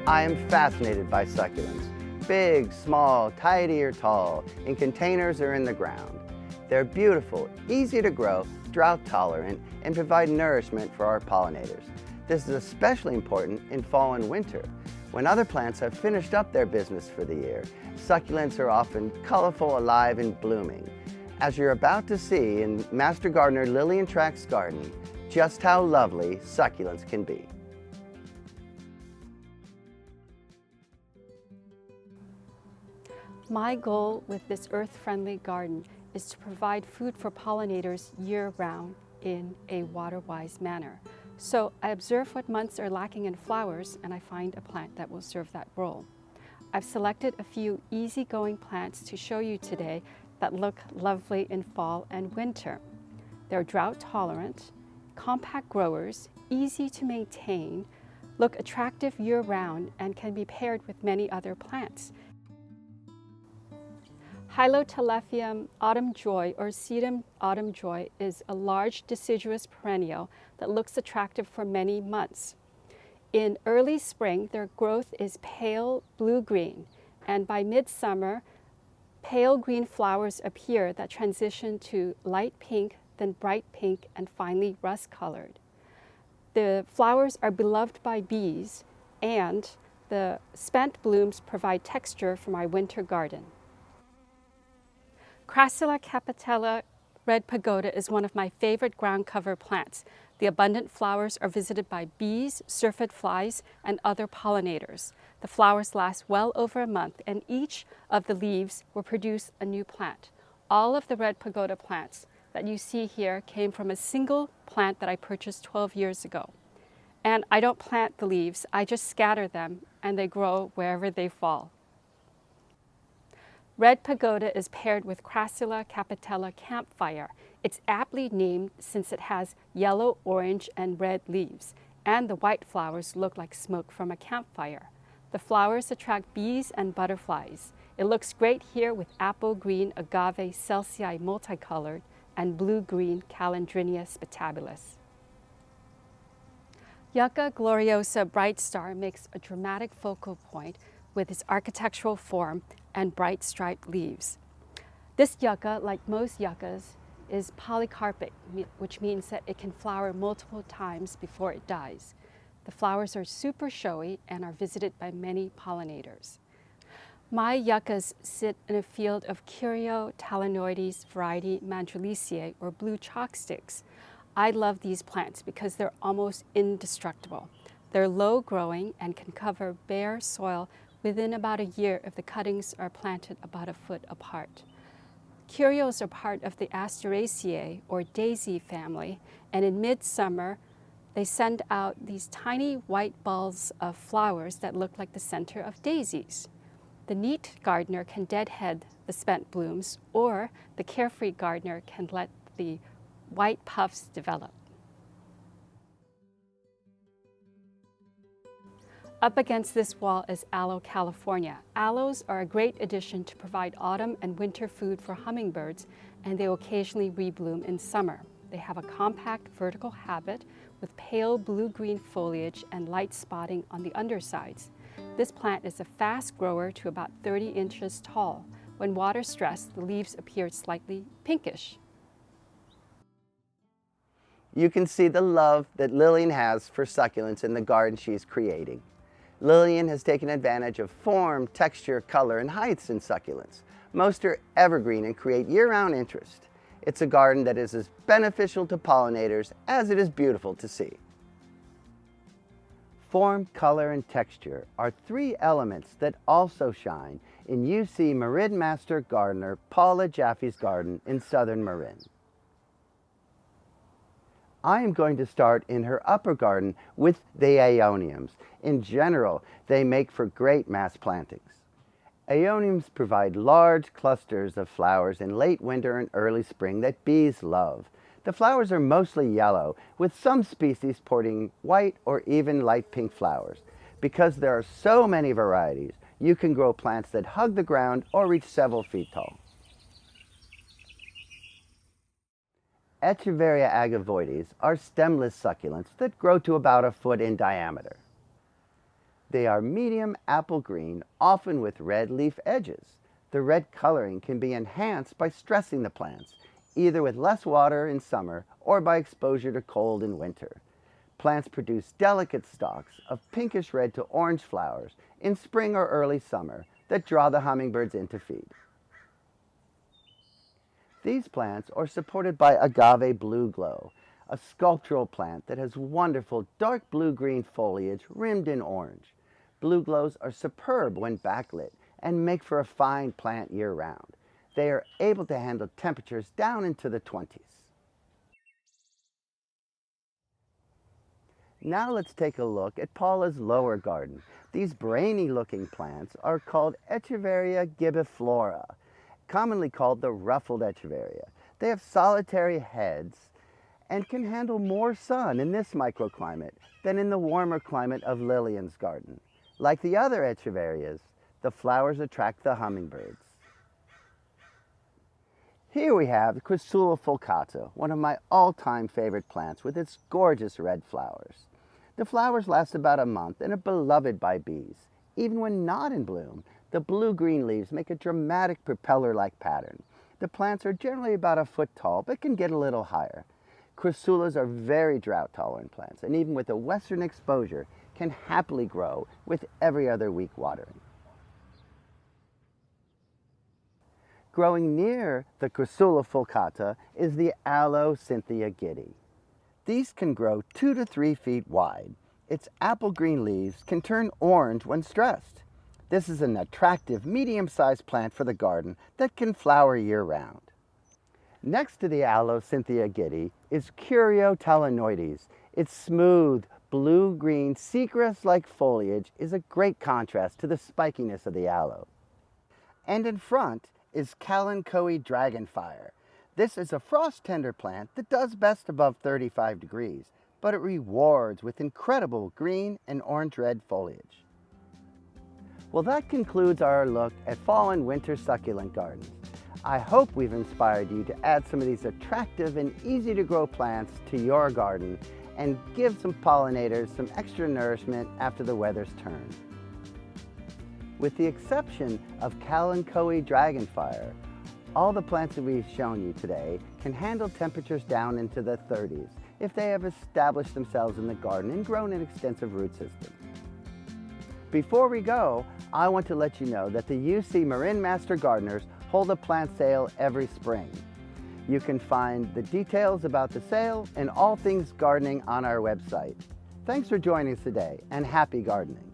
I am fascinated by succulents. Big, small, tidy or tall, in containers or in the ground. They're beautiful, easy to grow, drought tolerant, and provide nourishment for our pollinators. This is especially important in fall and winter, when other plants have finished up their business for the year. Succulents are often colorful, alive, and blooming. As you're about to see in Master Gardener Lillian Trac's garden, just how lovely succulents can be. My goal with this earth-friendly garden is to provide food for pollinators year-round in a water-wise manner. So I observe what months are lacking in flowers, and I find a plant that will serve that role. I've selected a few easygoing plants to show you today that look lovely in fall and winter. They're drought tolerant, compact growers, easy to maintain, look attractive year-round, and can be paired with many other plants. Hylotelephium autumn joy or sedum autumn joy is a large deciduous perennial that looks attractive for many months. In early spring, their growth is pale blue-green, and by midsummer, pale green flowers appear that transition to light pink, then bright pink, and finally rust-colored. The flowers are beloved by bees, and the spent blooms provide texture for my winter garden. Crassula capitella red pagoda is one of my favorite ground cover plants. The abundant flowers are visited by bees, syrphid flies, and other pollinators. The flowers last well over a month, and each of the leaves will produce a new plant. All of the red pagoda plants that you see here came from a single plant that I purchased 12 years ago. And I don't plant the leaves, I just scatter them, and they grow wherever they fall. Red pagoda is paired with Crassula capitella campfire. It's aptly named since it has yellow, orange, and red leaves, and the white flowers look like smoke from a campfire. The flowers attract bees and butterflies. It looks great here with apple green agave celsi multicolored and blue-green Calandrinia spatabilis. Yucca gloriosa bright star makes a dramatic focal point with its architectural form and bright striped leaves. This yucca, like most yuccas, is polycarpic, which means that it can flower multiple times before it dies. The flowers are super showy and are visited by many pollinators. My yuccas sit in a field of Curio talanoides variety Mandrulliaceae, or blue chalk sticks. I love these plants because they're almost indestructible. They're low growing and can cover bare soil within about a year if the cuttings are planted about a foot apart. Curios are part of the Asteraceae, or daisy family, and in midsummer, they send out these tiny white balls of flowers that look like the center of daisies. The neat gardener can deadhead the spent blooms, or the carefree gardener can let the white puffs develop. Up against this wall is Aloe california. Aloes are a great addition to provide autumn and winter food for hummingbirds, and they occasionally rebloom in summer. They have a compact vertical habit with pale blue-green foliage and light spotting on the undersides. This plant is a fast grower to about 30 inches tall. When water stressed, the leaves appear slightly pinkish. You can see the love that Lillian has for succulents in the garden she's creating. Lillian has taken advantage of form, texture, color, and heights in succulents. Most are evergreen and create year-round interest. It's a garden that is as beneficial to pollinators as it is beautiful to see. Form, color, and texture are three elements that also shine in UC Marin Master Gardener Paula Jaffe's garden in southern Marin. I am going to start in her upper garden with the aeoniums. In general, they make for great mass plantings. Aeoniums provide large clusters of flowers in late winter and early spring that bees love. The flowers are mostly yellow, with some species sporting white or even light pink flowers. Because there are so many varieties, you can grow plants that hug the ground or reach several feet tall. Echeveria agavoides are stemless succulents that grow to about a foot in diameter. They are medium apple green, often with red leaf edges. The red coloring can be enhanced by stressing the plants, either with less water in summer or by exposure to cold in winter. Plants produce delicate stalks of pinkish red to orange flowers in spring or early summer that draw the hummingbirds in to feed. These plants are supported by agave blue glow, a sculptural plant that has wonderful dark blue-green foliage rimmed in orange. Blue glows are superb when backlit and make for a fine plant year-round. They are able to handle temperatures down into the 20s. Now let's take a look at Paula's lower garden. These brainy-looking plants are called Echeveria gibiflora, commonly called the ruffled echeveria. They have solitary heads and can handle more sun in this microclimate than in the warmer climate of Lillian's garden. Like the other echeverias, the flowers attract the hummingbirds. Here we have the Chrysula fulcata, one of my all-time favorite plants with its gorgeous red flowers. The flowers last about a month and are beloved by bees. Even when not in bloom, the blue-green leaves make a dramatic propeller-like pattern. The plants are generally about a foot tall, but can get a little higher. Chrysulas are very drought-tolerant plants, and even with a western exposure, can happily grow with every other week watering. Growing near the Chrysula fulcata is the Aloe Cynthia giddy. These can grow 2 to 3 feet wide. Its apple green leaves can turn orange when stressed. This is an attractive medium-sized plant for the garden that can flower year-round. Next to the Aloe Cynthia giddy is Curio talanoides. Its smooth, blue-green, seagrass-like foliage is a great contrast to the spikiness of the aloe. And in front is Kalanchoe dragonfire. This is a frost-tender plant that does best above 35 degrees, but it rewards with incredible green and orange-red foliage. Well, that concludes our look at fall and winter succulent gardens. I hope we've inspired you to add some of these attractive and easy-to-grow plants to your garden and give some pollinators some extra nourishment after the weather's turn. With the exception of Kalanchoe dragonfire, all the plants that we've shown you today can handle temperatures down into the 30s if they have established themselves in the garden and grown an extensive root system. Before we go, I want to let you know that the UC Marin Master Gardeners hold a plant sale every spring. You can find the details about the sale and all things gardening on our website. Thanks for joining us today, and happy gardening.